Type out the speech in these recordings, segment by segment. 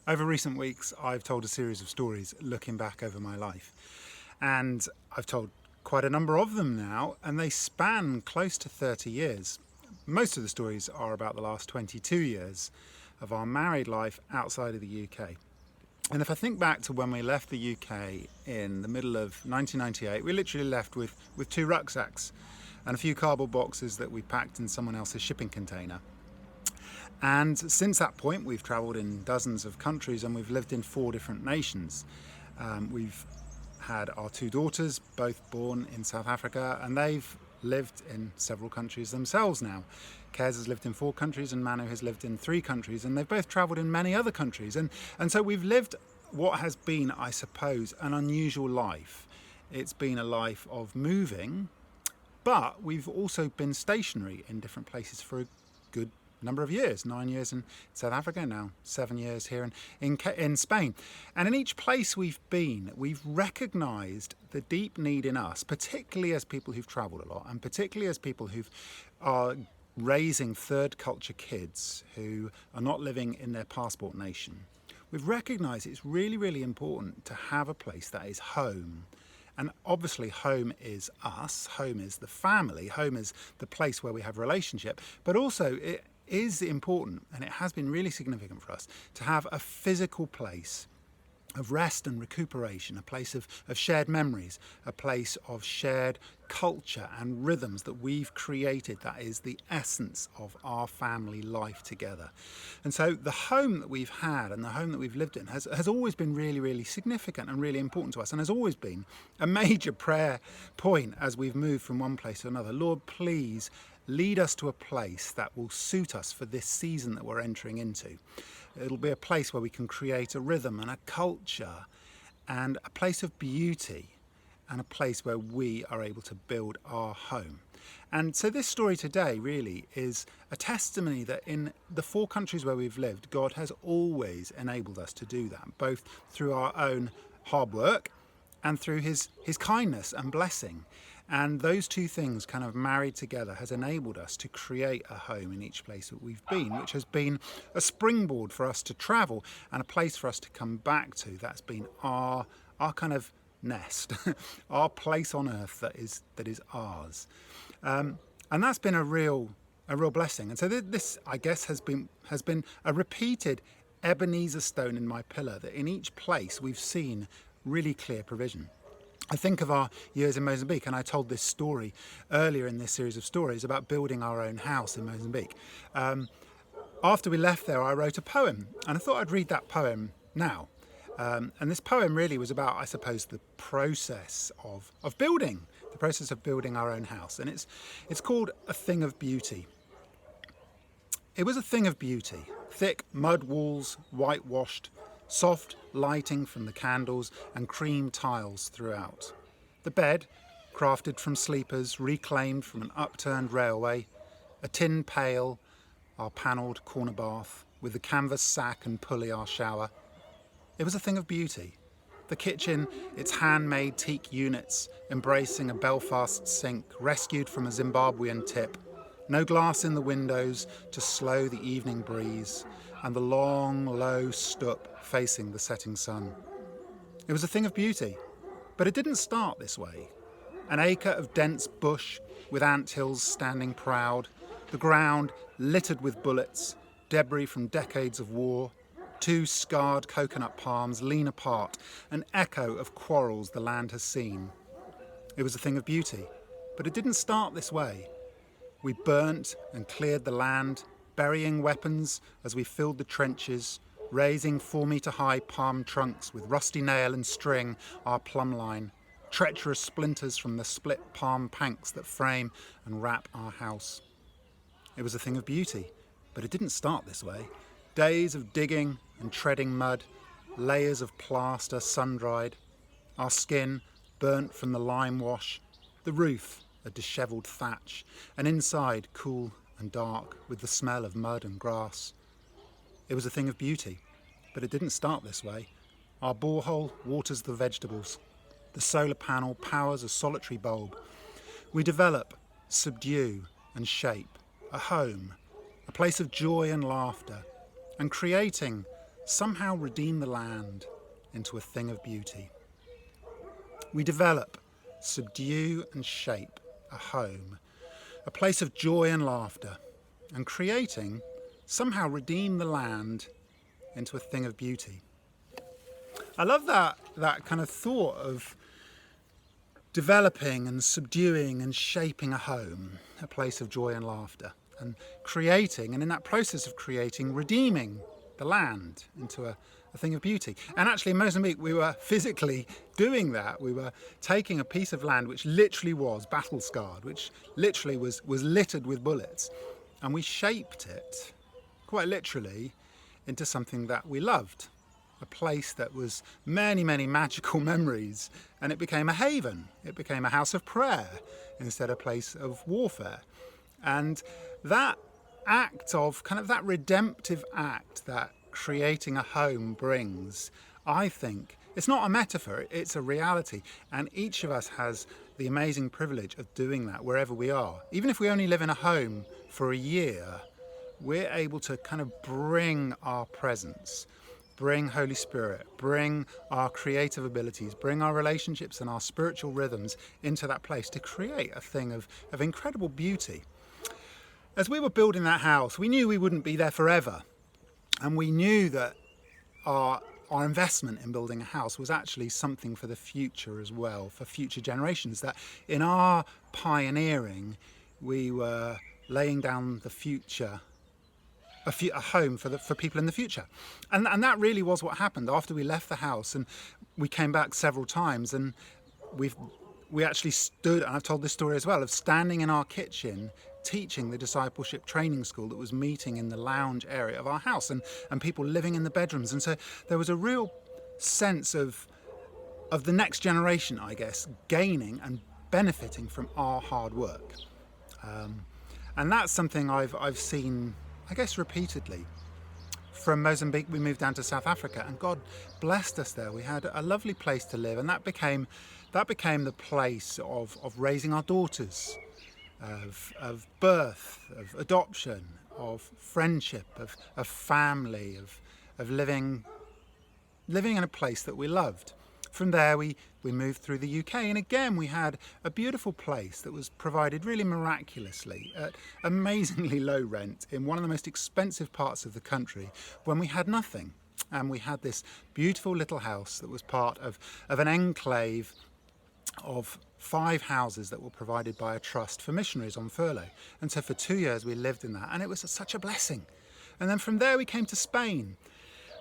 Over recent weeks, I've told a series of stories looking back over my life. And I've told quite a number of them now, and they span close to 30 years. Most of the stories are about the last 22 years of our married life outside of the UK. And if I think back to when we left the UK in the middle of 1998, we literally left with two rucksacks and a few cardboard boxes that we packed in someone else's shipping container. And since that point, we've travelled in dozens of countries and we've lived in 4 different nations. We've had our 2 daughters, both born in South Africa, and they've lived in several countries themselves now. Kez has lived in 4 countries and Manu has lived in 3 countries, and they've both travelled in many other countries. And so we've lived what has been, I suppose, an unusual life. It's been a life of moving, but we've also been stationary in different places for a good number of years. 9 years in South Africa, now 7 years here in Spain. And in each place we've been, we've recognised the deep need in us, particularly as people who've travelled a lot, and particularly as people who are raising third culture kids who are not living in their passport nation. We've recognised it's really, really important to have a place that is home. And obviously home is us, home is the family, home is the place where we have relationship, but also it is important, and it has been really significant for us, to have a physical place of rest and recuperation, a place of shared memories, a place of shared culture and rhythms that we've created that is the essence of our family life together. And so the home that we've had and the home that we've lived in has always been really, really significant and really important to us, and has always been a major prayer point as we've moved from one place to another. Lord, please lead us to a place that will suit us for this season that we're entering into. It'll be a place where we can create a rhythm and a culture and a place of beauty and a place where we are able to build our home. And so this story today really is a testimony that in the 4 countries where we've lived, God has always enabled us to do that, both through our own hard work and through his kindness and blessing. And those 2 things kind of married together has enabled us to create a home in each place that we've been, which has been a springboard for us to travel and a place for us to come back to. That's been our kind of nest, our place on earth that is ours. And that's been a real blessing. And so this, I guess, has been a repeated Ebenezer stone in my pillar, that in each place we've seen really clear provision. I think of our years in Mozambique, and I told this story earlier in this series of stories about building our own house in Mozambique. After we left there, I wrote a poem, and I thought I'd read that poem now. And this poem really was about, I suppose, the process of building our own house. And it's called A Thing of Beauty. It was a thing of beauty, thick mud walls, whitewashed, soft lighting from the candles and cream tiles throughout. The bed, crafted from sleepers reclaimed from an upturned railway, a tin pail, our panelled corner bath, with the canvas sack and pulley our shower. It was a thing of beauty. The kitchen, its handmade teak units, embracing a Belfast sink rescued from a Zimbabwean tip. No glass in the windows to slow the evening breeze, and the long, low stoop facing the setting sun. It was a thing of beauty, but it didn't start this way. An acre of dense bush with anthills standing proud, the ground littered with bullets, debris from decades of war, 2 scarred coconut palms lean apart, an echo of quarrels the land has seen. It was a thing of beauty, but it didn't start this way. We burnt and cleared the land, burying weapons as we filled the trenches, raising 4-metre-high palm trunks with rusty nail and string our plumb line, treacherous splinters from the split palm planks that frame and wrap our house. It was a thing of beauty, but it didn't start this way. Days of digging and treading mud, layers of plaster sun-dried, our skin burnt from the lime wash, the roof a dishevelled thatch, and inside cool and dark with the smell of mud and grass. It was a thing of beauty, but it didn't start this way. Our borehole waters the vegetables. The solar panel powers a solitary bulb. We develop, subdue and shape a home, a place of joy and laughter, and creating somehow redeem the land into a thing of beauty. We develop, subdue and shape a home, a place of joy and laughter, and creating, somehow redeem the land into a thing of beauty. I love that kind of thought of developing and subduing and shaping a home, a place of joy and laughter, and creating, and in that process of creating, redeeming the land into a thing of beauty. And actually in Mozambique we were physically doing that. We were taking a piece of land which literally was battle scarred, which literally was littered with bullets, and we shaped it, quite literally, into something that we loved. A place that was many, many magical memories, and it became a haven. It became a house of prayer instead of a place of warfare. And that act of, kind of that redemptive act that creating a home brings, I think, it's not a metaphor, it's a reality. And each of us has the amazing privilege of doing that wherever we are. Even if we only live in a home for a year, we're able to kind of bring our presence, bring Holy Spirit, bring our creative abilities, bring our relationships and our spiritual rhythms into that place to create a thing of incredible beauty. As we were building that house, we knew we wouldn't be there forever. And we knew that our investment in building a house was actually something for the future as well, for future generations, that in our pioneering, we were laying down the future, a home for people in the future. And that really was what happened after we left the house, and we came back several times, and we actually stood, and I've told this story as well, of standing in our kitchen teaching the discipleship training school that was meeting in the lounge area of our house, and people living in the bedrooms. And so there was a real sense of the next generation, I guess, gaining and benefiting from our hard work. And that's something I've seen, I guess, repeatedly. From Mozambique we moved down to South Africa, and God blessed us there. We had a lovely place to live, and that became the place of raising our daughters, of birth, of adoption, of friendship, of family, of living in a place that we loved. From there we moved through the UK, and again we had a beautiful place that was provided really miraculously at amazingly low rent in one of the most expensive parts of the country when we had nothing. And we had this beautiful little house that was part of an enclave of 5 houses that were provided by a trust for missionaries on furlough. And so for 2 years we lived in that, and it was such a blessing. And then from there we came to Spain.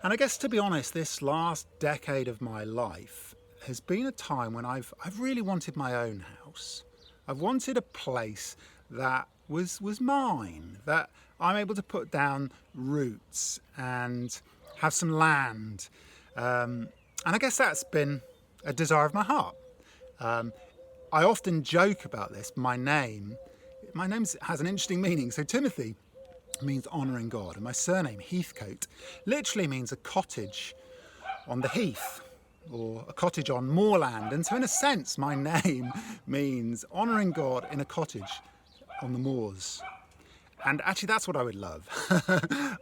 And I guess, to be honest, this last decade of my life has been a time when I've really wanted my own house. I've wanted a place that was mine, that I'm able to put down roots and have some land. And I guess that's been a desire of my heart. I often joke about this. My name has an interesting meaning. So Timothy means honouring God, and my surname, Heathcote, literally means a cottage on the heath, or a cottage on moorland. And so in a sense my name means honouring God in a cottage on the moors. And actually that's what I would love.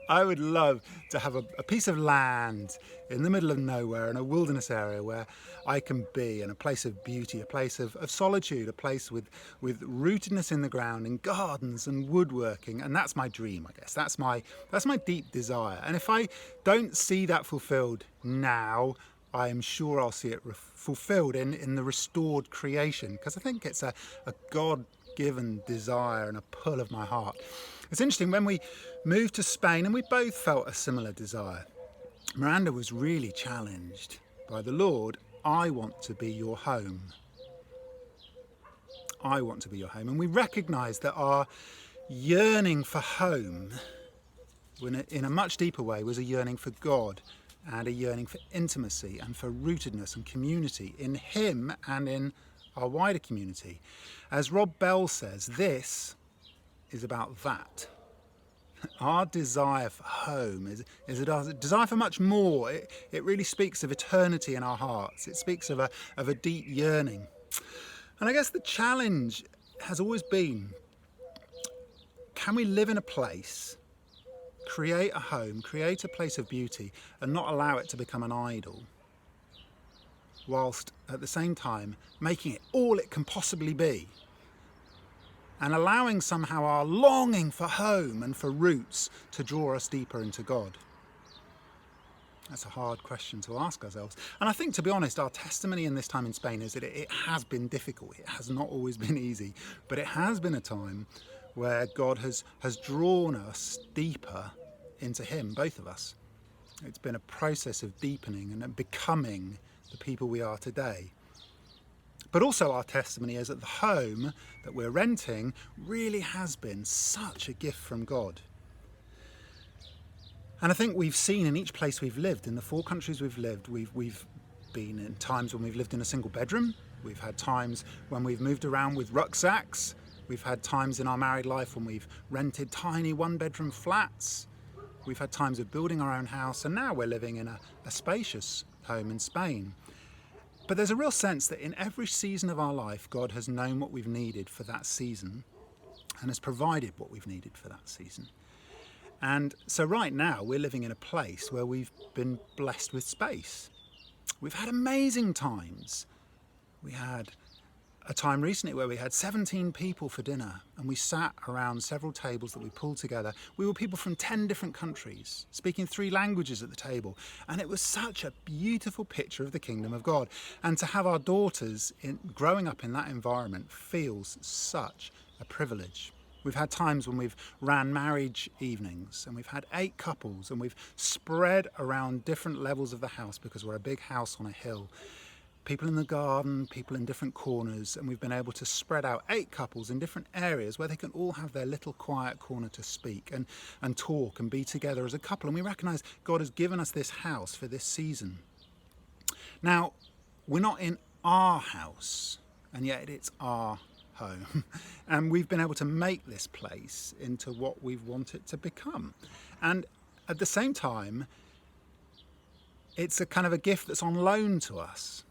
I would love to have a piece of land in the middle of nowhere, in a wilderness area where I can be, in a place of beauty, a place of solitude, a place with rootedness in the ground, in gardens and woodworking. And that's my dream, I guess. That's my deep desire. And if I don't see that fulfilled now, I am sure I'll see it fulfilled in the restored creation, because I think it's a God-given desire and a pull of my heart. It's interesting, when we moved to Spain, and we both felt a similar desire. Miranda was really challenged by the Lord. I want to be your home. I want to be your home. And we recognised that our yearning for home, in a much deeper way, was a yearning for God, and a yearning for intimacy and for rootedness and community in Him and in our wider community. As Rob Bell says, this is about that. Our desire for home is a desire for much more. It really speaks of eternity in our hearts. It speaks of a deep yearning. And I guess the challenge has always been, can we live in a place create a home, create a place of beauty, and not allow it to become an idol, whilst at the same time making it all it can possibly be, and allowing somehow our longing for home and for roots to draw us deeper into God? That's a hard question to ask ourselves. And I think, to be honest, our testimony in this time in Spain is that it has been difficult. It has not always been easy, but it has been a time where God has drawn us deeper into Him, both of us. It's been a process of deepening and becoming the people we are today. But also our testimony is that the home that we're renting really has been such a gift from God. And I think we've seen in each place we've lived, in the 4 countries we've lived, we've been in times when we've lived in a single bedroom. We've had times when we've moved around with rucksacks. We've had times in our married life when we've rented tiny 1-bedroom flats. We've had times of building our own house, and now we're living in a spacious home in Spain. But there's a real sense that in every season of our life, God has known what we've needed for that season and has provided what we've needed for that season. And so right now we're living in a place where we've been blessed with space. We've had amazing times. We had a time recently where we had 17 people for dinner, and we sat around several tables that we pulled together. We were people from 10 different countries, speaking 3 languages at the table. And it was such a beautiful picture of the kingdom of God. And to have our daughters growing up in that environment feels such a privilege. We've had times when we've ran marriage evenings, and we've had 8 couples, and we've spread around different levels of the house because we're a big house on a hill. People in the garden, people in different corners, and we've been able to spread out 8 couples in different areas where they can all have their little quiet corner to speak and talk and be together as a couple. And we recognise God has given us this house for this season. Now, we're not in our house, and yet it's our home. And we've been able to make this place into what we want it to become. And at the same time, it's a kind of a gift that's on loan to us.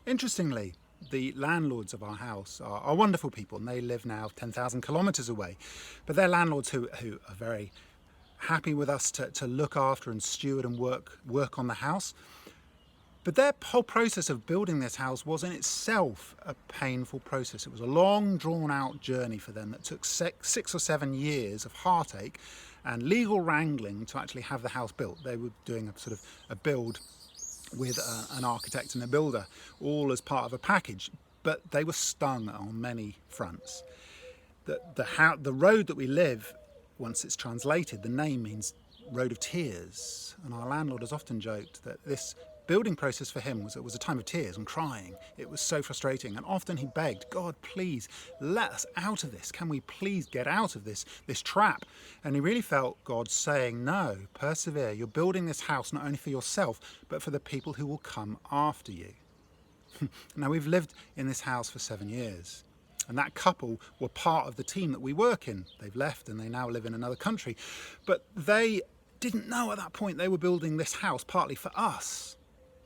Interestingly, the landlords of our house are wonderful people, and they live now 10,000 kilometres away. But they're landlords who are very happy with us to look after and steward and work on the house. But their whole process of building this house was in itself a painful process. It was a long, drawn-out journey for them that took 6 or 7 years of heartache and legal wrangling to actually have the house built. They were doing a sort of a build with an architect and a builder, all as part of a package, but they were stung on many fronts. The road that we live, once it's translated, the name means Road of Tears, and our landlord has often joked that this building process for him was a time of tears and crying. It was so frustrating, and often he begged, God, please let us out of this. Can we please get out of this trap? And he really felt God saying, no, persevere. You're building this house not only for yourself, but for the people who will come after you. Now, we've lived in this house for 7 years, and that couple were part of the team that we work in. They've left and they now live in another country, but they didn't know at that point they were building this house partly for us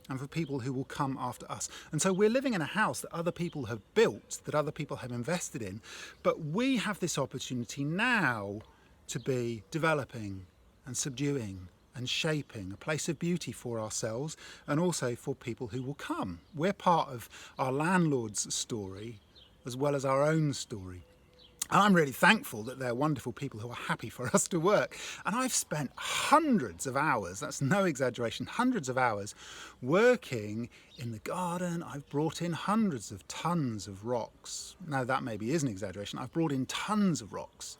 and for people who will come after us. And so we're living in a house that other people have built, that other people have invested in, but we have this opportunity now to be developing and subduing and shaping a place of beauty for ourselves and also for people who will come. We're part of our landlord's story as well as our own story. And I'm really thankful that they're wonderful people who are happy for us to work. And I've spent hundreds of hours, that's no exaggeration, hundreds of hours working in the garden. I've brought in hundreds of tons of rocks. Now that maybe is an exaggeration. I've brought in tons of rocks,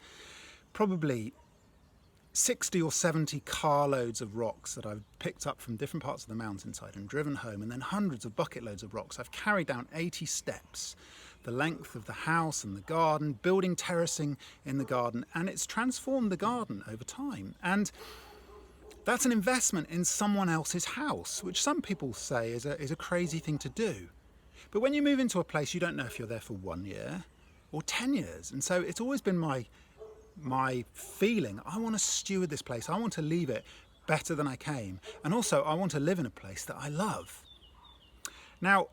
probably 60 or 70 carloads of rocks that I've picked up from different parts of the mountainside and driven home, and then hundreds of bucket loads of rocks. I've carried down 80 steps, the length of the house and the garden, building terracing in the garden, and it's transformed the garden over time. And that's an investment in someone else's house, which some people say is a crazy thing to do. But when you move into a place, you don't know if you're there for 1 year or 10 years. And so it's always been my feeling, I want to steward this place. I want to leave it better than I came. And also I want to live in a place that I love. Now,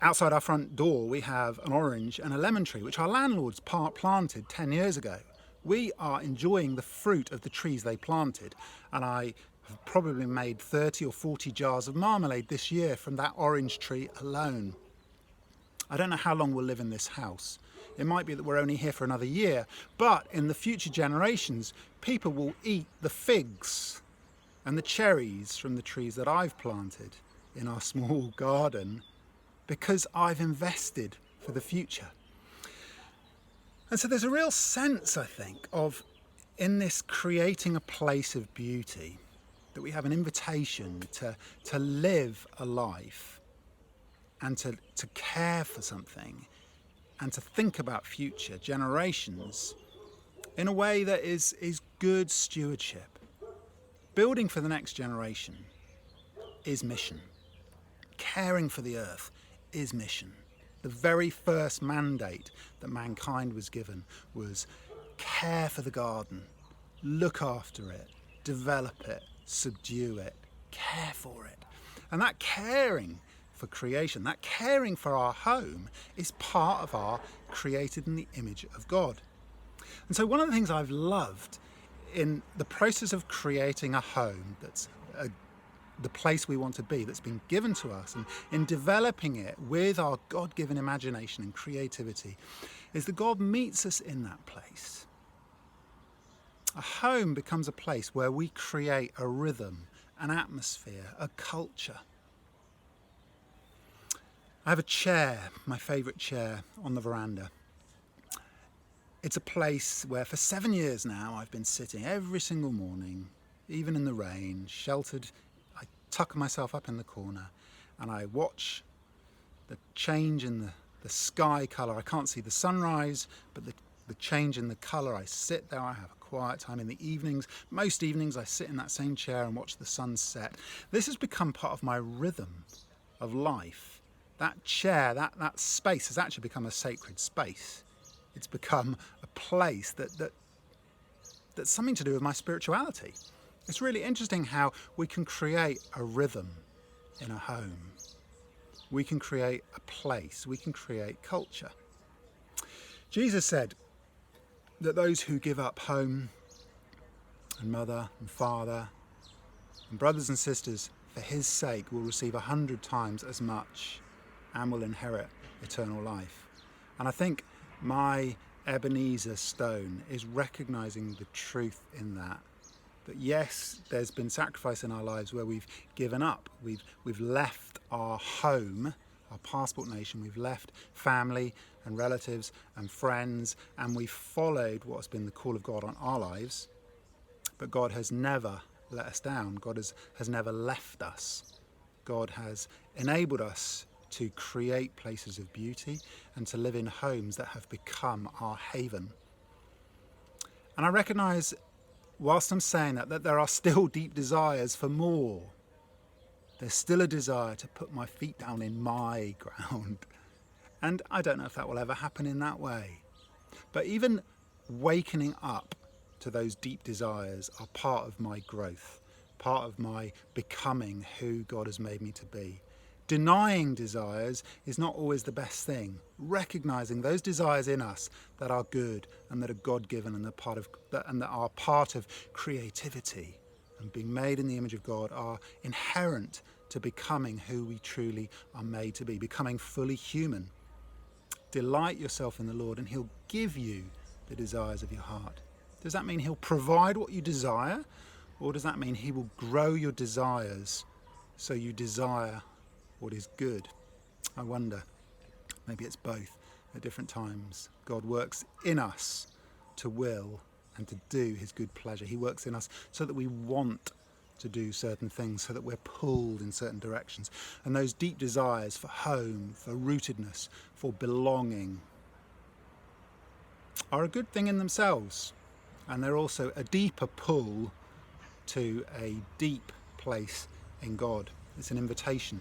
outside our front door, we have an orange and a lemon tree, which our landlords planted 10 years ago. We are enjoying the fruit of the trees they planted, and I have probably made 30 or 40 jars of marmalade this year from that orange tree alone. I don't know how long we'll live in this house. It might be that we're only here for another year, but in the future generations, people will eat the figs and the cherries from the trees that I've planted in our small garden because I've invested for the future. And so there's a real sense, I think, of in this creating a place of beauty, that we have an invitation to live a life and to care for something and to think about future generations in a way that is good stewardship. Building for the next generation is mission. Caring for the earth is mission. The very first mandate that mankind was given was care for the garden, look after it, develop it, subdue it, care for it. And that caring for creation, that caring for our home is part of our created in the image of God. And so one of the things I've loved in the process of creating a home that's the place we want to be, that's been given to us, and in developing it with our God-given imagination and creativity, is that God meets us in that place. A home becomes a place where we create a rhythm, an atmosphere, a culture. I have a chair, my favourite chair, on the veranda. It's a place where for 7 years now I've been sitting every single morning, even in the rain, sheltered. I tuck myself up in the corner and I watch the change in the sky colour. I can't see the sunrise, but the change in the colour. I sit there, I have a quiet time in the evenings. Most evenings I sit in that same chair and watch the sun set. This has become part of my rhythm of life. That chair, that space has actually become a sacred space. It's become a place that's something to do with my spirituality. It's really interesting how we can create a rhythm in a home. We can create a place. We can create culture. Jesus said that those who give up home and mother and father and brothers and sisters for his sake will receive 100 times as much and will inherit eternal life. And I think my Ebenezer stone is recognizing the truth in that yes, there's been sacrifice in our lives where we've given up. We've left our home, our passport nation, we've left family and relatives and friends, and we've followed what's been the call of God on our lives. But God has never let us down. God has never left us. God has enabled us to create places of beauty and to live in homes that have become our haven. And I recognise, whilst I'm saying that there are still deep desires for more. There's still a desire to put my feet down in my ground. And I don't know if that will ever happen in that way. But even wakening up to those deep desires are part of my growth, part of my becoming who God has made me to be. Denying desires is not always the best thing. Recognizing those desires in us that are good and that are God-given and that are part of creativity and being made in the image of God are inherent to becoming who we truly are made to be, becoming fully human. Delight yourself in the Lord and he'll give you the desires of your heart. Does that mean he'll provide what you desire? Or does that mean he will grow your desires so you desire what is good? I wonder. Maybe it's both at different times. God works in us to will and to do his good pleasure. He works in us so that we want to do certain things, so that we're pulled in certain directions. And those deep desires for home, for rootedness, for belonging are a good thing in themselves. And they're also a deeper pull to a deep place in God. It's an invitation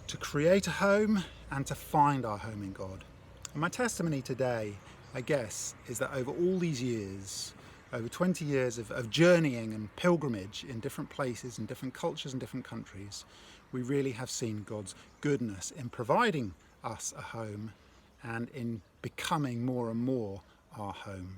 to create a home and to find our home in God. And my testimony today, I guess, is that over all these years, over 20 years of journeying and pilgrimage in different places, in different cultures and different countries, we really have seen God's goodness in providing us a home and in becoming more and more our home.